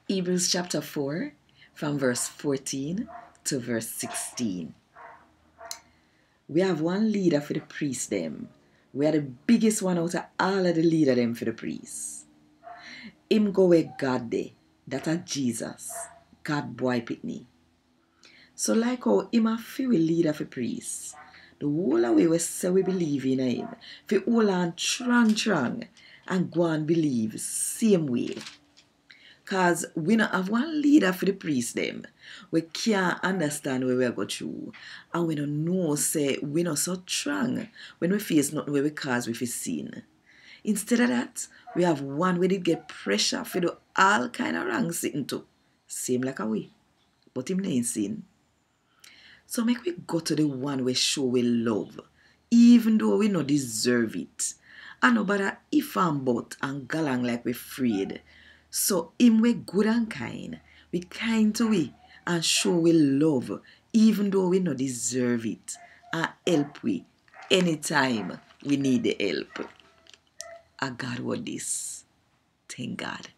Hebrews chapter 4 from verse 14 to verse 16. We have one leader for the priest them. We are the biggest one out of all of the leader them for the priest. Him go where God dey, that are Jesus, God boy pitney. So like how him a fi we leader for priest, the whole of we say we believe in him, fi hold on trang and go and believe same way. Cause we not have one leader for the priest them. We can't understand where we go through. And we don't know say we not so strong when we face nothing where we cause we fi sin. Instead of that, we have one where they get pressure for do all kind of wrong sitting too. Same like a we. But him ain't sin. So make we go to the one we show we love, even though we not deserve it. And nobody if and but and galang like we afraid. So him we good and kind, we kind to we and show we love, even though we not deserve it, and help we anytime we need the help. I God what this. Thank God.